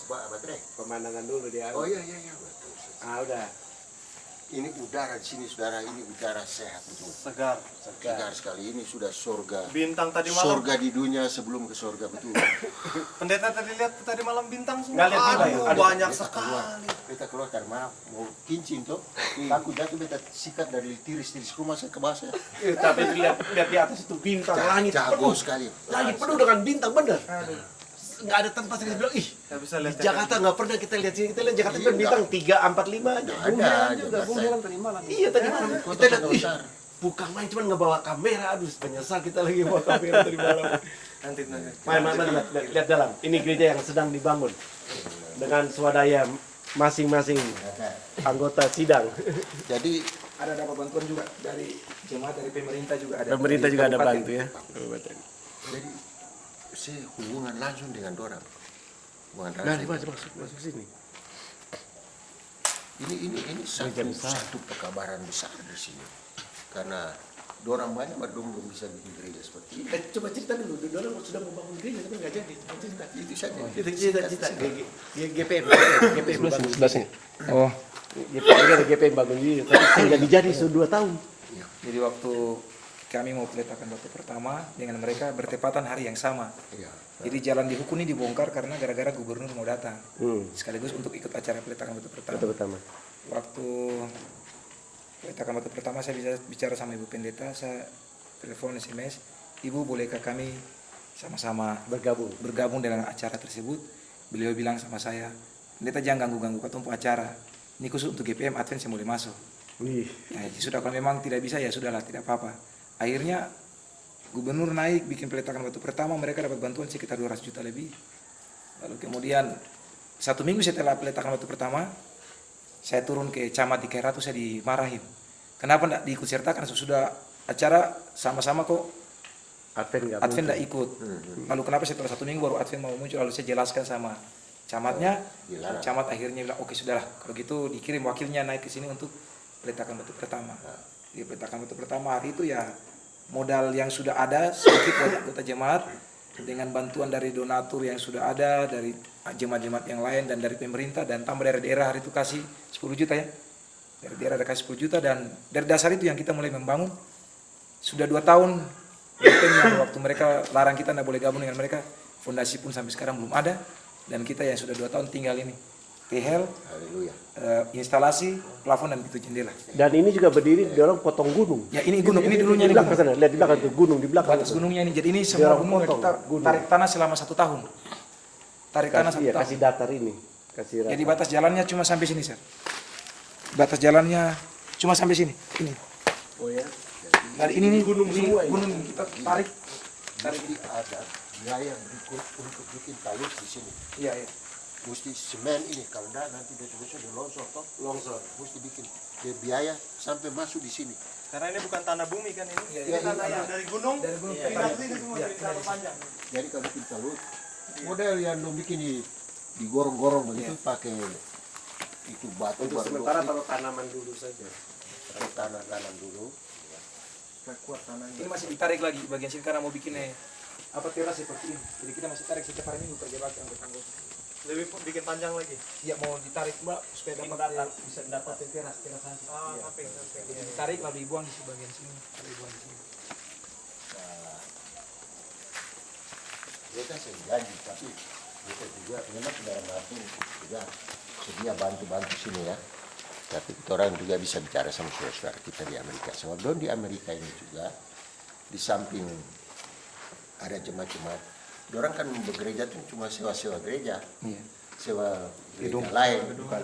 baterai. Pemandangan dulu dia. Oh iya. Betul. Udah. Ini udara di sini, saudara. Ini udara sehat betul. Segar. Segar sekali. Ini sudah surga. Bintang tadi malam. Surga di dunia sebelum ke surga betul. Pendeta tadi lihat tadi malam bintang semua. Nggak lihat juga ya? Aduh, banyak Beta sekali. Beta keluar karena mau kincing tuh. Takut jatuh beta sikat dari tiris-tiris rumah saya ke bawah saya. Tapi lihat di atas itu bintang, langit Jago penuh. sekali. Langit penuh dengan bintang, bener. Nggak ada tempat yang bilang, Nggak bisa lihat di Jakarta nggak pernah kita lihat sini. Kita lihat Jakarta kan bintang 3, 4, 5 aja. Ada. Bung Heran tadi malam. Iya tadi malam. Kota Kita lihat, besar. bukan main cuman ngebawa kamera. Aduh, penyesal kita lagi bawa kamera tadi malam. nanti. Main lihat dalam. Ini gereja yang sedang dibangun dengan swadaya masing-masing anggota sidang. Jadi Ada dapat bantuan juga dari jemaat, dari pemerintah juga ada. Pemerintah juga ada bantu ya. jadi saya hubungan langsung dengan dorang. Hubungan Nah, langsung. masuk sini. Ini satu pekabaran besar di sini. Karena dorang banyak belum bisa bikin gereja seperti ini. Coba cerita dulu, dorang sudah membangun gereja tapi nggak jadi. Cerita. Itu saja. Cerita. GPM. Sebelah sini. Oh. GPM bangun gereja, tapi nggak jadi sudah 2 tahun. Jadi waktu kami mau peletakan batu pertama dengan mereka bertepatan hari yang sama. Iya. Jadi jalan di Hukum ini dibongkar karena gara-gara gubernur mau datang. Sekaligus untuk ikut acara peletakan batu pertama. Pertama. Waktu peletakan batu pertama saya bisa bicara sama Ibu Pendeta, saya telepon SMS, Ibu bolehkah kami sama-sama bergabung dengan acara tersebut? Beliau bilang sama saya, Pendeta jangan ganggu-ganggu ketumpu acara. Ini khusus untuk GPM Advent saya boleh masuk. Nah, sudah kalau memang tidak bisa ya sudahlah, tidak apa-apa. Akhirnya gubernur naik bikin peletakan batu pertama, mereka dapat bantuan sekitar 200 juta lebih. Lalu kemudian 1 minggu setelah peletakan batu pertama, saya turun ke camat di Kairatu, saya dimarahin. Kenapa tidak diikut sertakan? Sudah acara sama-sama kok Advent tidak ikut. Lalu kenapa setelah 1 minggu baru Advent mau muncul? Lalu saya jelaskan sama camatnya. Camat akhirnya bilang oke sudahlah, kalau gitu dikirim wakilnya naik ke sini untuk peletakan batu pertama. Di peletakan batu pertama hari itu ya modal yang sudah ada sedikit buat anggota jemaat dengan bantuan dari donatur yang sudah ada dari jemaat-jemaat yang lain dan dari pemerintah dan tambah dari daerah hari itu kasih 10 juta ya. Dari daerah ada kasih 10 juta dan dari dasar itu yang kita mulai membangun. Sudah 2 tahun waktu mereka larang kita tidak boleh gabung dengan mereka, fondasi pun sampai sekarang belum ada dan kita yang sudah 2 tahun tinggal ini. Tehel, instalasi, plafon dan pintu jendela. Dan ini juga berdiri di orang potong gunung. Ya ini gunung, ini dulunya di belakang sana. Lihat di belakang tuh gunung di belakang. Batas gunungnya ini. Jadi ini semua gunung kita tarik tanah selama 1 tahun. Tarik tanah 1 tahun. Kasih datar ini. Jadi batas jalannya cuma sampai sini, Sir. Batas jalannya cuma sampai sini. Ini. Oh ya. Nah, ini gunung semua. Gunung kita tarik. Jadi ada biaya berikut untuk bikin talus di sini. Iya, iya. Mesti semen ini, kalau enggak nanti besok-besok di longsor toh. Longsor. Mesti bikin biaya sampai masuk di sini. Karena ini bukan tanah bumi kan ini. Iya, Tanah iya. dari gunung. Dari gunung. Pindah ke sini semua dari tanah panjang. Jadi kalau bikin talus, model yang lo bikin digorong-gorong begitu pakai itu batu. Untuk sementara taruh tanaman dulu saja. Taruh tanah dulu. Kuat tanahnya. Ini masih ditarik lagi bagian sini karena mau bikin apa teras seperti ini. Jadi kita masih tarik setiap hari minggu kerja lagi anggota-anggota. Lebih bikin panjang lagi. Ya mau ditarik Mbak supaya dapat bisa dapat teras nanti. Samping. Jadi ditarik lalu dibuang di bagian sini, lalu dibuang di sini. Kita saya janji, tapi kita juga memang saudara Martin juga sedia bantu-bantu sini ya. Tapi kita orang juga bisa bicara sama saudara kita di Amerika. Sebab di Amerika ini juga di samping ada jemaat-jemaat. Orang kan begereja tuh cuma sewa-sewa gereja, sewa gedung lain, bukan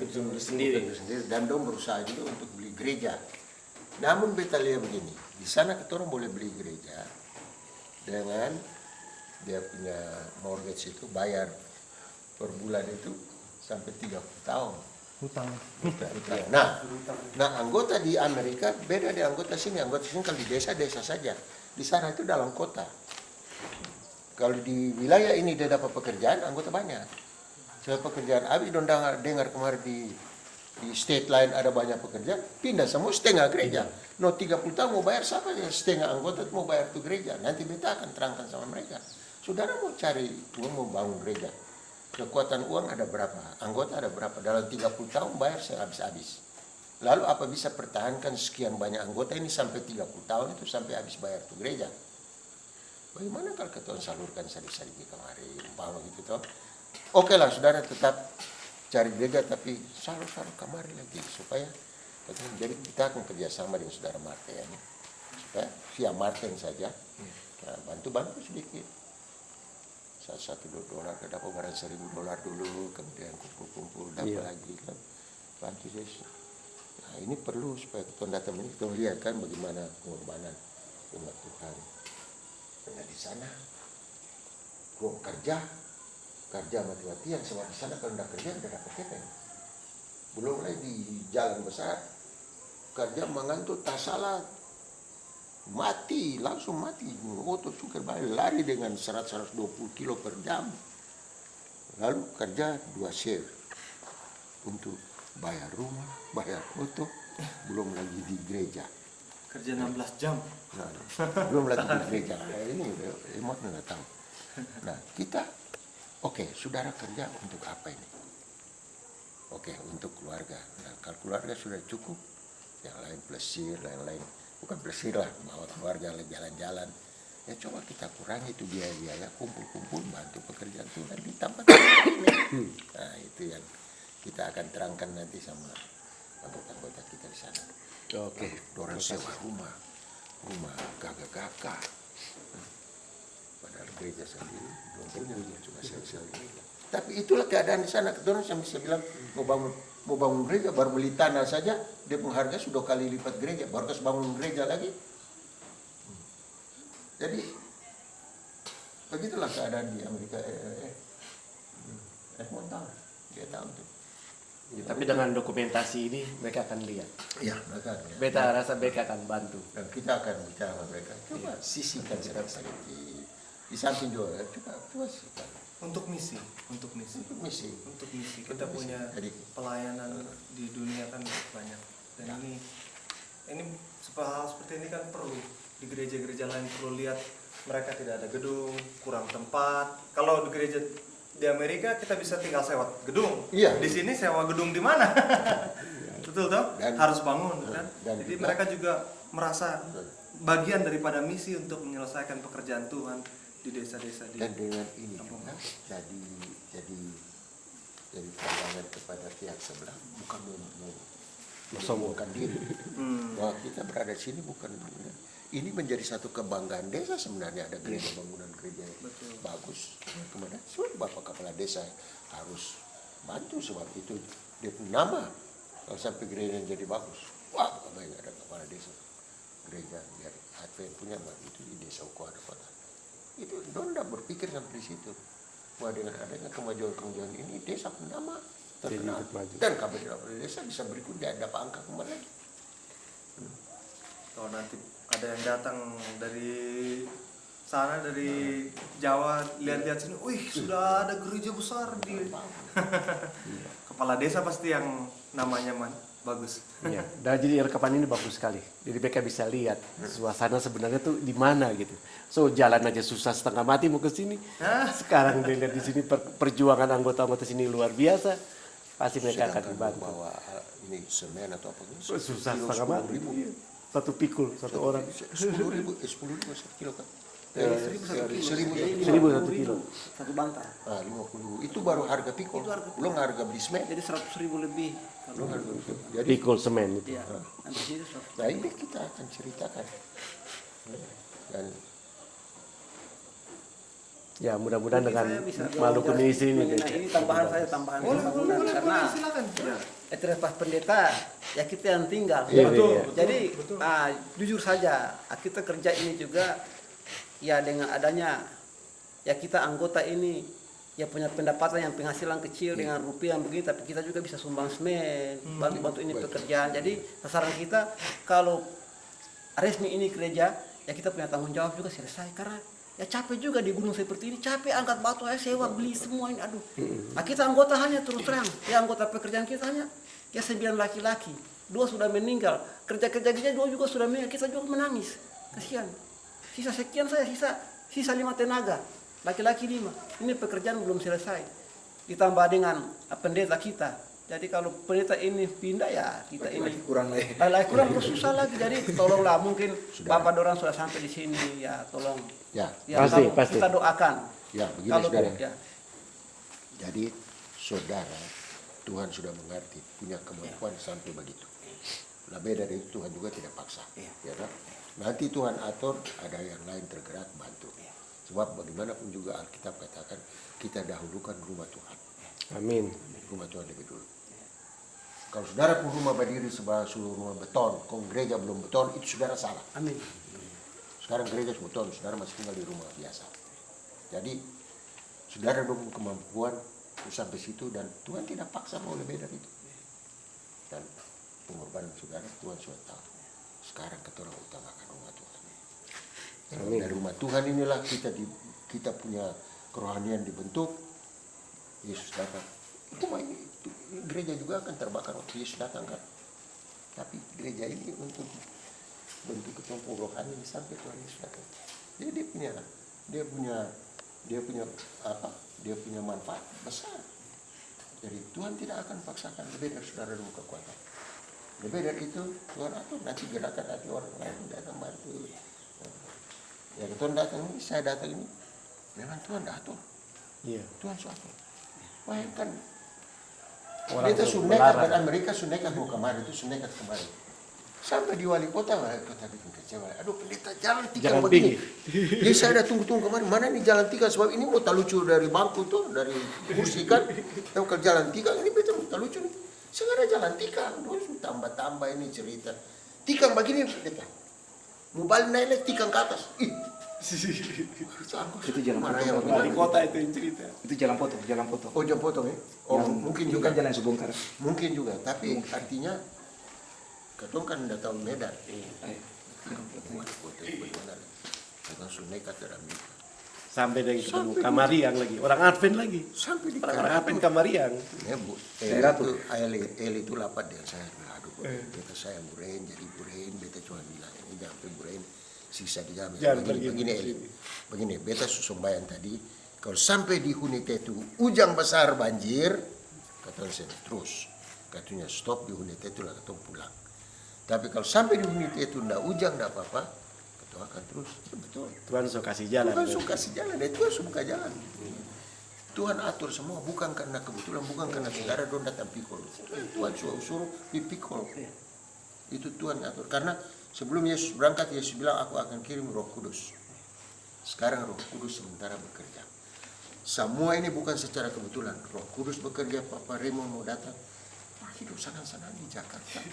gedung sendiri. Dan dong berusaha juga untuk beli gereja. Namun beta lihat begini, di sana kita orang boleh beli gereja dengan dia punya mortgage itu bayar per bulan itu sampai 30 tahun. Hutang. Nah anggota di Amerika beda di anggota sini. Anggota sini kalau di desa-desa saja, di sana itu dalam kota. Kalau di wilayah ini dia dapat pekerjaan, anggota banyak. Sebab pekerjaan Abi dengar kemarin di state lain ada banyak pekerjaan, pindah semua setengah gereja. No 30 tahun mau bayar siapa ya? Setengah anggota mau bayar tuh gereja. Nanti beta akan terangkan sama mereka. Saudara mau cari uang mau bangun gereja. kekuatan uang ada berapa, anggota ada berapa, dalam 30 tahun bayar sehabis-habis. Lalu apa bisa pertahankan sekian banyak anggota ini sampai 30 tahun itu sampai habis bayar tuh gereja? Bagaimana kalau kita salurkan sedikit kemarin, umpama gitu toh? Oke lah, saudara tetap cari gereja tapi salur kemarin lagi supaya jadi kita akan kerjasama dengan saudara Martin ini supaya via Martin saja bantu sedikit. $1 dapat barang $1.000 dulu, kemudian kumpul dapat lagi kan, bantu Yesus. Nah ini perlu supaya kita datang ini kita lihat kan bagaimana pengorbanan umat Tuhan. Nah di sana gua kerja mati-matian, semua di sana kalau udah kerja udah dapat kita. Belum lagi di jalan besar kerja mengantuk tak salah langsung mati, otot cukai balik lari dengan 100-120 kilo per jam. Lalu kerja 2 shift untuk bayar rumah, bayar oto, belum lagi di gereja. Kerja 16 jam. Nah, belum lagi di gereja. Ini emang nggak tahu. Nah kita, oke, saudara kerja untuk apa ini? Oke, untuk keluarga. Nah, kalau keluarga sudah cukup, yang lain plesir, lain-lain. Bukan plesir lah, bawa keluarga jalan-jalan. Ya coba kita kurangi itu biaya-biaya, kumpul-kumpul, bantu pekerjaan Tuhan di tempat ini. Nah itu yang kita akan terangkan nanti sama anggota-anggota kita di sana. Oke. Orang sewa rumah gagah-gagah. Padahal gereja sendiri belum punya, cuma sewa gereja. Tapi itulah keadaan di sana. Orang yang bisa bilang mau bangun gereja baru beli tanah saja, dia pun harga sudah kali lipat gereja, baru harus bangun gereja lagi. Jadi begitulah keadaan di Amerika. Edmond tahu, dia tahu tuh. Ya, tapi dengan dokumentasi ini mereka akan lihat. Iya, mereka. Ya. Beta rasa mereka akan bantu. Dan kita akan bicara sama mereka. Coba sisihkan sedikit. Di samping juga, coba sisihkan. Untuk misi. Misi. Kita punya Jadi, pelayanan di dunia kan banyak. Dan ini hal seperti ini kan perlu di gereja-gereja lain perlu lihat mereka tidak ada gedung, kurang tempat. Kalau di gereja di Amerika kita bisa tinggal sewa gedung. Iya. Di sini sewa gedung di mana? Betul toh? Harus bangun kan. Jadi mereka juga merasa bagian daripada misi untuk menyelesaikan pekerjaan Tuhan di desa-desa di. dan dengan ini juga jadi pandangan kepada pihak sebelah bukan mensombongkan diri bahwa kita berada di sini bukan ini menjadi satu kebanggaan desa sebenarnya ada gereja bangunan gereja yang bagus kemudian Bapak Kepala Desa harus bantu sebab itu dia nama kalau sampai gereja jadi bagus wah baik ada Kepala Desa gereja biar Advent punya itu di desa Uko ada kota itu Donda berpikir sampai di situ bahwa dengan adanya kemajuan ini desa nama terkenal dan kabar desa bisa berikutnya dapat angka kembali lagi. Kalau nanti ada yang datang dari sana dari Jawa lihat-lihat sini, wih sudah ada gereja besar di kepala desa pasti yang namanya bagus. Ya, dan jadi rekapan ini bagus sekali. Jadi mereka bisa lihat suasana sebenarnya tuh di mana gitu. So jalan aja susah setengah mati mau ke sini. Sekarang dilihat di sini perjuangan anggota-anggota sini luar biasa. Pasti mereka akan dibantu. Bawa ini semen atau apa gitu. Susah setengah mati. Satu pikul satu orang. 10.000 1 kilo kan. 1.000 1 kilo. Satu bantal. 50. Itu baru harga pikul. Belum harga beli semen. Jadi 100.000 lebih. Belum harga pikul. Jadi Pikul semen itu. Iya. Habis itu 100. nah ini kita akan ceritakan. Dan Ya mudah-mudahan dengan Saya bisa Maluku jawab Misi ini. mengenai ini tambahan pembangunan karena Silakan. terlepas pendeta ya kita yang tinggal. Iya, Betul, iya. betul, Jadi betul. jujur saja kita kerja ini juga ya dengan adanya ya kita anggota ini ya punya pendapatan yang penghasilan kecil dengan rupiah begini tapi kita juga bisa sumbang semen bantu ini pekerjaan. Jadi sasaran kita kalau resmi ini gereja ya kita punya tanggung jawab juga selesai karena ya capek juga di gunung seperti ini, capek angkat batu aja sewa beli semua ini, aduh. Nah, kita anggota hanya terus terang, ya anggota pekerjaan kita hanya ya 9 laki-laki, 2 sudah meninggal, kerja-kerja kita 2 juga sudah meninggal, kita juga menangis, kasihan. Sisa sekian saya, sisa 5 tenaga, laki-laki 5, ini pekerjaan belum selesai. ditambah dengan pendeta kita. Jadi kalau pendeta ini pindah ya kita ini kurang lagi. lagi kurang susah lagi. Jadi tolonglah mungkin Bapak dorang sudah sampai di sini ya tolong Ya, ya Pasti. kita doakan. ya begini Kalau saudara. ya. Jadi saudara, Tuhan sudah mengerti, punya kemampuan sampai begitu. Lebih dari itu Tuhan juga tidak paksa. Ya kan? Nanti Tuhan atur, ada yang lain tergerak bantu. Sebab bagaimanapun juga Alkitab katakan, kita dahulukan rumah Tuhan. Amin. Rumah Tuhan lebih dulu. Kalau saudara pun rumah berdiri sebagai rumah beton, kalau gereja belum beton, itu saudara salah. Amin. Sekarang gereja sudah beton, saudara masih tinggal di rumah biasa. Jadi, saudara dong kemampuan sampai situ dan Tuhan tidak paksa mau lebih dari itu. Dan pengorbanan saudara Tuhan sudah tahu. Sekarang kita orang utamakan rumah Tuhan. Amin. Dari rumah Tuhan inilah kita punya kerohanian dibentuk. Yesus datang. Itu gereja juga akan terbakar waktu Yesus datang kan. Tapi gereja ini untuk bentuk ketumpuk rohani sampai Tuhan Yesus datang. Jadi dia punya manfaat besar. Jadi Tuhan tidak akan paksakan lebih dari saudara dulu kekuatan. Lebih dari itu Tuhan atur nanti gerakan hati orang lain datang bantu. Ya Tuhan datang ini, saya datang ini, memang Tuhan atur. Iya. Tuhan suatu. Bayangkan Orang kita itu sunekat melarang. dan Amerika sunekat mau kemari itu sunekat kemari. Sampai di wali kota bikin kecewa. Aduh pendeta jalan tikar Jangan begini. Jadi saya ada tunggu kemarin mana nih jalan tikar sebab ini mau lucu dari bangku tuh dari kursi kan. Tahu kalau jalan tikar ini betul lucu nih. Sekarang ada jalan tikar, terus tambah ini cerita. Tikar begini pendeta. Mau balik naik tikar ke atas. Ih. Itu jalan Mana potong. yang Wali kota itu yang cerita. Itu jalan potong, jalan potong. Oh jam potong ya? Oh Yang mungkin itu juga kan jalan sebongkar. mungkin juga, tapi artinya ketong kan udah tahu Medan. Ayo. Wali kota itu bagaimana? Kita sudah nekat dalam itu. Sampai dengan ketemu Kamariang lagi. Orang Advent lagi. Sampai di Orang Advent Kamariang. Ya bu, Daerah itu Eli itu lapat dia saya bilang aduh beta saya burain jadi burain beta cuma bilang ini jangan sampai burain sisa di jalan Jangan begini Eli begini beta susumbayan tadi kalau sampai di Hunite itu ujang besar banjir katanya saya terus katanya stop di Hunite itu lah katanya pulang tapi kalau sampai di Hunite itu ndak ujang ndak apa-apa katanya akan terus ya, betul Tuhan so kasih jalan. Tuhan suka kasih jalan, Tuhan suka buka jalan. Tuhan atur semua bukan karena kebetulan, bukan karena saudara don datang pikul. Tuhan suruh dipikul. Itu Tuhan atur. Karena sebelum Yesus berangkat, Yesus bilang aku akan kirim Roh Kudus. Sekarang Roh Kudus sementara bekerja. Semua ini bukan secara kebetulan. Roh Kudus bekerja, Papa Remo mau datang. Wah, hidup sana-sana di Jakarta.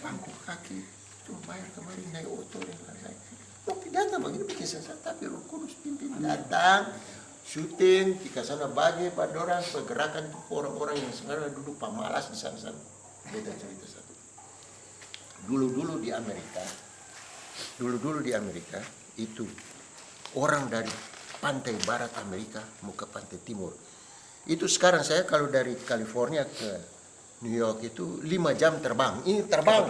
Bangku kaki, cuma bayar kemarin naik oto dan lain-lain. Mau datang begini bikin sesat, tapi Roh Kudus pimpin datang. Syuting, di sana bagi pada orang pergerakan orang-orang yang sekarang duduk pamalas di sana-sana. Beda cerita satu. Dulu-dulu di Amerika itu orang dari pantai barat Amerika mau ke pantai timur. Itu sekarang saya kalau dari California ke New York itu 5 jam terbang. Ini terbang.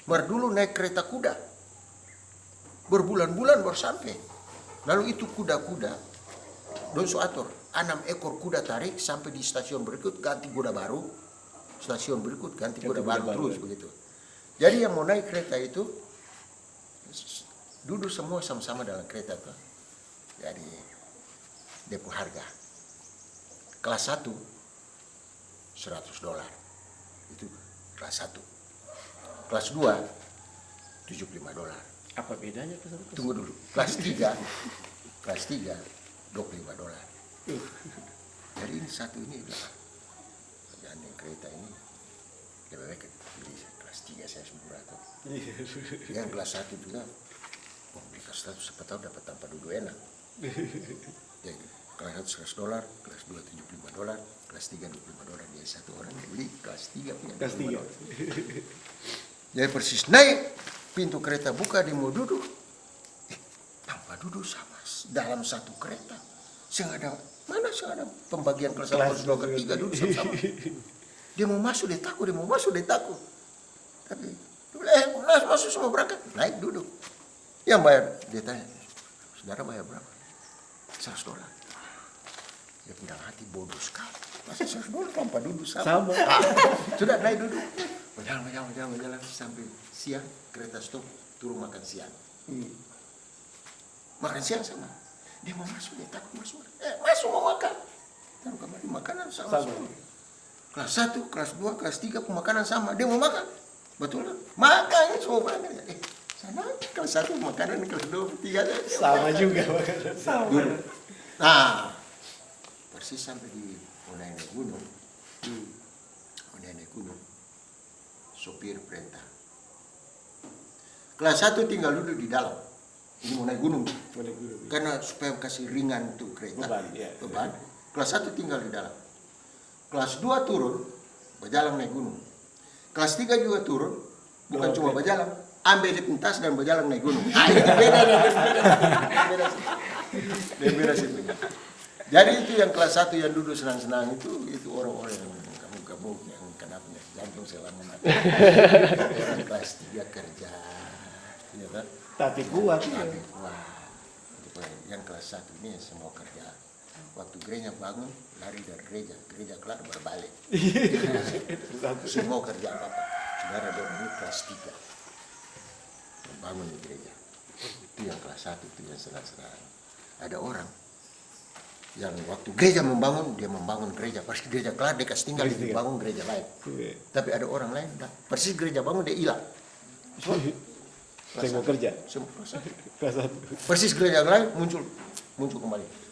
Dulu naik kereta kuda. Berbulan-bulan baru sampai. Lalu itu kuda-kuda don so atur 6 ekor kuda tarik sampai di stasiun berikut ganti kuda baru, stasiun berikut ganti kuda baru terus begitu. Jadi yang mau naik kereta itu duduk semua sama-sama dalam kereta tuh. Jadi depo harga kelas 1 $100 itu kelas 1, kelas 2 $75. Apa bedanya? Tunggu dulu, kelas 3 $25. Jadi ini satu ini adalah perjalanan kereta ini lebih baik beli kelas 3 saya murah tuh. Yang kelas 1 juga, beli kelas 1 siapa tahu dapat tanpa duduk enak. Jadi kelas 1 $100, kelas 2 $75, kelas 3 $25. Dia satu orang beli kelas 3 punya. Kelas 3. Jadi persis naik pintu kereta buka dia mau duduk. Tanpa duduk sama dalam satu kereta. Saya ada pembagian kelas 1, kelas 2, ketiga duduk sama-sama. Dia mau masuk dia takut. Tapi masuk semua berangkat, naik duduk. Yang bayar dia tanya, saudara bayar berapa? $100. Dia bilang hati bodoh sekali. Masa 120 tanpa duduk sama. Sama. Sudah naik duduk. Berjalan sampai siang, kereta stop, turun makan siang. Makan siang sama. Dia mau masuk, dia takut masuk. Masuk mau makan. Taruh kamar makanan sama. Semua. Kelas 1, kelas 2, kelas 3 pemakanan sama. Dia mau makan. Betul kan? Makan semua makan. Sana kelas 1 makanan, kelas 2, 3 Sama juga makanan. dulu. Nah, persis sampai di Onai Gunung. Onai Gunung. Sopir perintah. Kelas 1 tinggal duduk di dalam. Ini mau naik gunung. Karena supaya kasih ringan untuk kereta. Beban, ya. Beban. Kelas 1 tinggal di dalam. Kelas 2 turun, berjalan naik gunung. Kelas 3 juga turun, bukan cuma berjalan, ambil di pentas dan berjalan naik gunung. Beda sih. Jadi itu yang kelas 1 yang duduk senang-senang itu orang-orang yang kamu yang kenapa jantung selama mati. Orang kelas 3 kerja, ya kan? Tapi kuat. Tapi kuat. Yang kelas 1 ini semua kerja. Waktu gereja bangun, lari dari gereja kelar berbalik. Semua kerja apa-apa. Saudara ada ini kelas 3. Bangun di gereja. Itu yang kelas 1, itu yang senang-senang. Ada orang yang waktu gereja membangun, dia membangun gereja. Pas gereja kelar, dia kasih tinggal, dia bangun gereja lain. Tapi ada orang lain, persis gereja bangun, dia hilang. Saya mau kerja. Semua Kelas 1. persis gereja lain muncul kembali.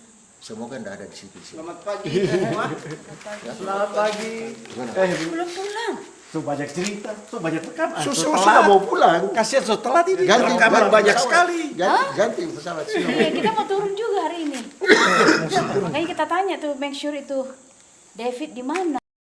Semoga tidak ada di situ. Selamat pagi semua. Selamat pagi. Belum pulang. Tuh banyak cerita, tuh banyak rekaman. Sudah mau pulang. Kasihan setelah ini Ganti rekaman banyak pesawat. sekali. Ganti pesawat. Iya, kita mau turun juga hari ini. Makanya kita tanya tuh, make sure itu David di mana?